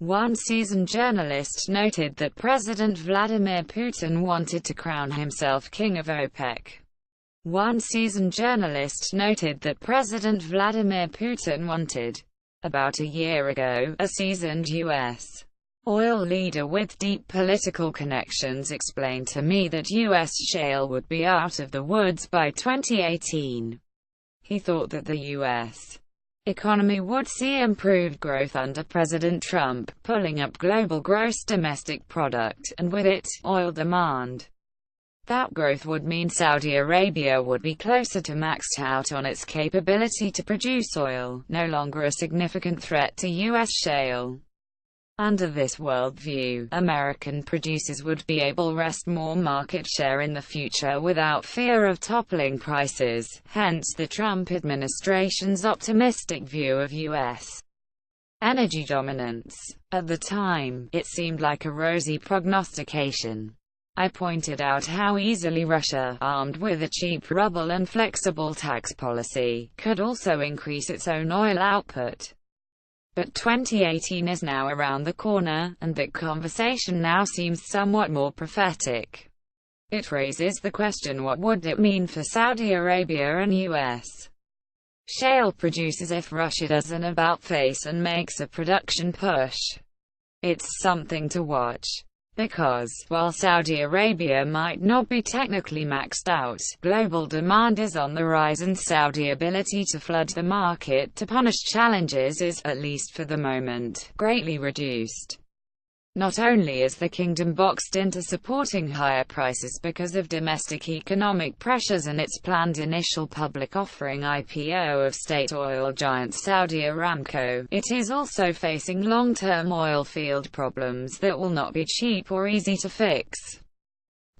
One seasoned journalist noted that President Vladimir Putin wanted to crown himself king of OPEC. One seasoned journalist noted that President Vladimir Putin wanted, about a year ago, a seasoned U.S. oil leader with deep political connections explained to me that U.S. shale would be out of the woods by 2018. He thought that the U.S. economy would see improved growth under President Trump, pulling up global gross domestic product, and with it, oil demand. That growth would mean Saudi Arabia would be closer to maxed out on its capability to produce oil, no longer a significant threat to U.S. shale. Under this worldview, American producers would be able to wrest more market share in the future without fear of toppling prices, hence the Trump administration's optimistic view of U.S. energy dominance. At the time, it seemed like a rosy prognostication. I pointed out how easily Russia, armed with a cheap ruble and flexible tax policy, could also increase its own oil output. But 2018 is now around the corner, and that conversation now seems somewhat more prophetic. It raises the question, what would it mean for Saudi Arabia and U.S. shale producers if Russia does an about-face and makes a production push? It's something to watch. Because, while Saudi Arabia might not be technically maxed out, global demand is on the rise and Saudi ability to flood the market to punish challenges is, at least for the moment, greatly reduced. Not only is the kingdom boxed into supporting higher prices because of domestic economic pressures and its planned initial public offering IPO of state oil giant Saudi Aramco, it is also facing long-term oil field problems that will not be cheap or easy to fix.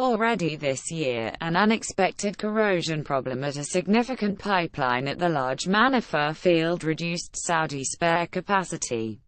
Already this year, an unexpected corrosion problem at a significant pipeline at the large Manafur field reduced Saudi spare capacity.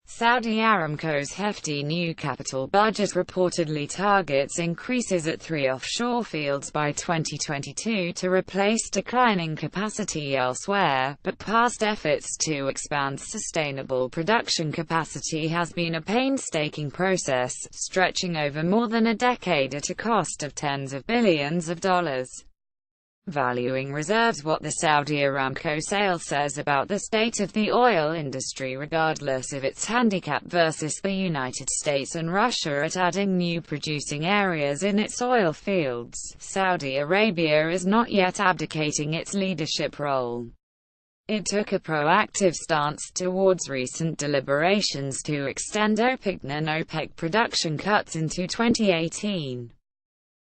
Saudi Aramco's hefty new capital budget reportedly targets increases at 3 offshore fields by 2022 to replace declining capacity elsewhere, but past efforts to expand sustainable production capacity has been a painstaking process, stretching over more than a decade at a cost of tens of billions of dollars. Valuing reserves. What the Saudi Aramco sale says about the state of the oil industry regardless of its handicap versus the United States and Russia at adding new producing areas in its oil fields, Saudi Arabia is not yet abdicating its leadership role. It took a proactive stance towards recent deliberations to extend OPEC and OPEC production cuts into 2018.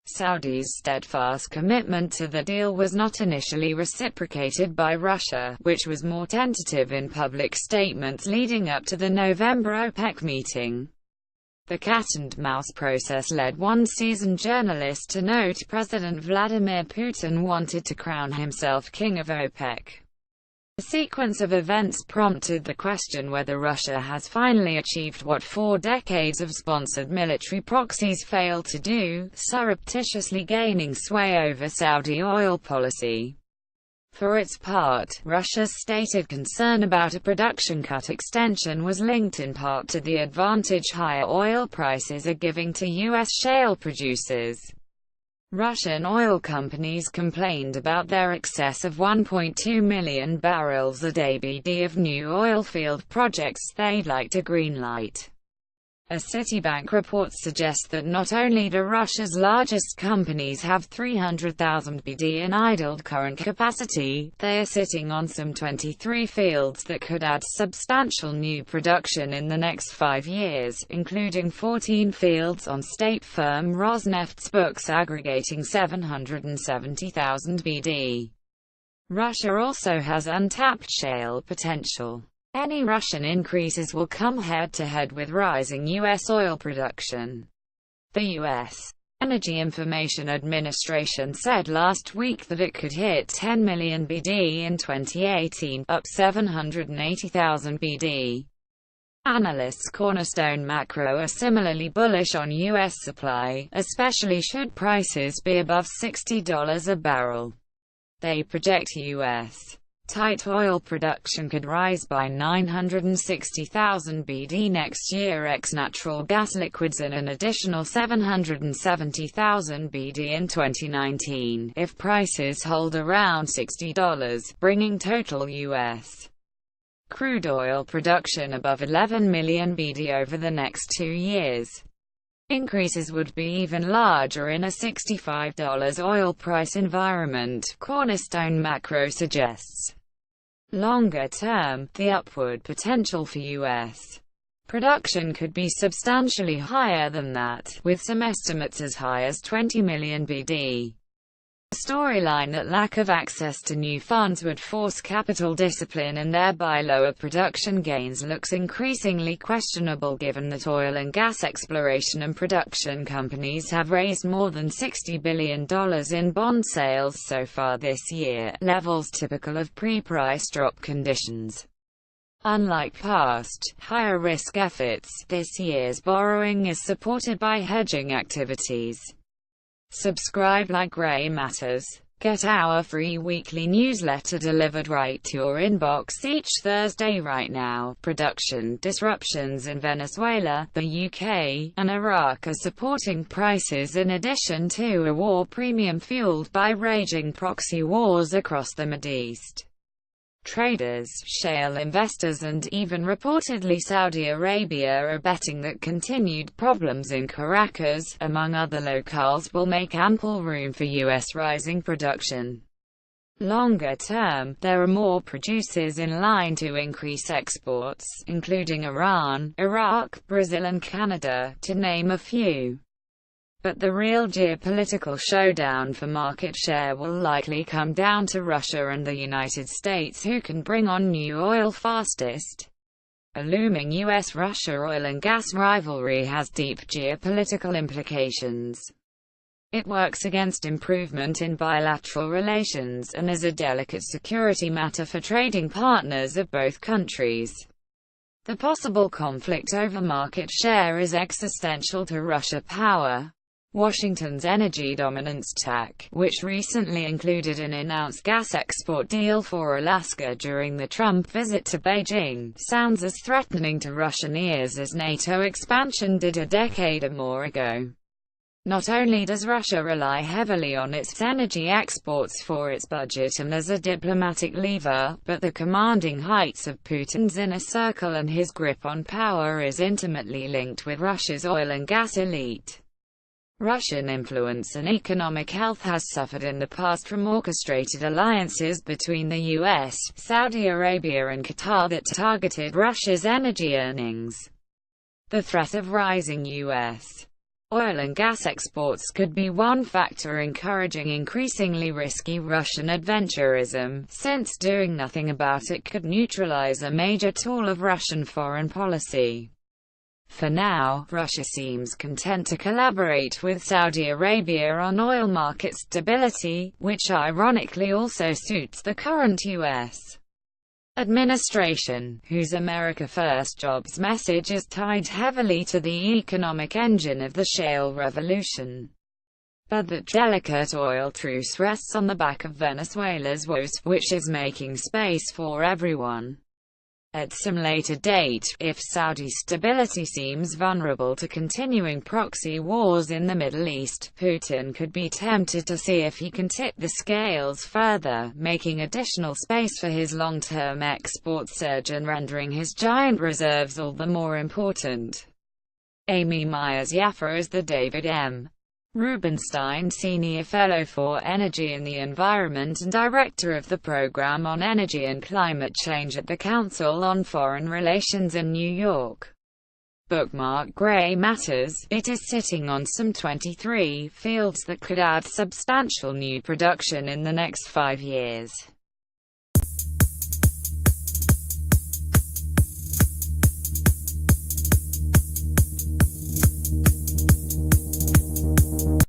Saudi's steadfast commitment to the deal was not initially reciprocated by Russia, which was more tentative in public statements leading up to the November OPEC meeting. The cat-and-mouse process led one seasoned journalist to note President Vladimir Putin wanted to crown himself king of OPEC. The sequence of events prompted the question whether Russia has finally achieved what 4 decades of sponsored military proxies failed to do, surreptitiously gaining sway over Saudi oil policy. For its part, Russia's stated concern about a production cut extension was linked in part to the advantage higher oil prices are giving to U.S. shale producers. Russian oil companies complained about their excess of 1.2 million barrels a day (BD) of new oil field projects they'd like to greenlight. A Citibank report suggests that not only do Russia's largest companies have 300,000 BD in idled current capacity, they are sitting on some 23 fields that could add substantial new production in the next 5 years, including 14 fields on state firm Rosneft's books aggregating 770,000 BD. Russia also has untapped shale potential. Any Russian increases will come head-to-head with rising U.S. oil production. The U.S. Energy Information Administration said last week that it could hit 10 million BD in 2018, up 780,000 BD. Analysts Cornerstone Macro are similarly bullish on U.S. supply, especially should prices be above $60 a barrel. They project U.S. Tight oil production could rise by 960,000 BD next year ex-natural gas liquids and an additional 770,000 BD in 2019, if prices hold around $60, bringing total U.S. crude oil production above 11 million BD over the next 2 years. Increases would be even larger in a $65 oil price environment, Cornerstone Macro suggests. Longer term, the upward potential for U.S. production could be substantially higher than that, with some estimates as high as 20 million BD. The storyline that lack of access to new funds would force capital discipline and thereby lower production gains looks increasingly questionable given that oil and gas exploration and production companies have raised more than $60 billion in bond sales so far this year, levels typical of pre-price drop conditions. Unlike past, higher-risk efforts, this year's borrowing is supported by hedging activities. Subscribe like Gray Matters. Get our free weekly newsletter delivered right to your inbox each Thursday right now. Production disruptions in Venezuela, the UK, and Iraq are supporting prices in addition to a war premium fueled by raging proxy wars across the Mideast. Traders, shale investors and even reportedly Saudi Arabia are betting that continued problems in Caracas, among other locales, will make ample room for U.S. rising production. Longer term, there are more producers in line to increase exports, including Iran, Iraq, Brazil and Canada, to name a few. But the real geopolitical showdown for market share will likely come down to Russia and the United States, who can bring on new oil fastest. A looming US-Russia oil and gas rivalry has deep geopolitical implications. It works against improvement in bilateral relations, and is a delicate security matter for trading partners of both countries. The possible conflict over market share is existential to Russia power. Washington's energy dominance tack, which recently included an announced gas export deal for Alaska during the Trump visit to Beijing, sounds as threatening to Russian ears as NATO expansion did a decade or more ago. Not only does Russia rely heavily on its energy exports for its budget and as a diplomatic lever, but the commanding heights of Putin's inner circle and his grip on power is intimately linked with Russia's oil and gas elite. Russian influence and economic health has suffered in the past from orchestrated alliances between the US, Saudi Arabia and Qatar that targeted Russia's energy earnings. The threat of rising US oil and gas exports could be one factor encouraging increasingly risky Russian adventurism, since doing nothing about it could neutralize a major tool of Russian foreign policy. For now, Russia seems content to collaborate with Saudi Arabia on oil market stability, which ironically also suits the current U.S. administration, whose America First jobs message is tied heavily to the economic engine of the shale revolution. But that delicate oil truce rests on the back of Venezuela's woes, which is making space for everyone. At some later date, if Saudi stability seems vulnerable to continuing proxy wars in the Middle East, Putin could be tempted to see if he can tip the scales further, making additional space for his long-term export surge and rendering his giant reserves all the more important. Amy Myers-Yaffa is the David M. Rubenstein Senior Fellow for Energy and the Environment and Director of the Program on Energy and Climate Change at the Council on Foreign Relations in New York. Bookmark Gray Matters. It is sitting on some 23 fields that could add substantial new production in the next 5 years.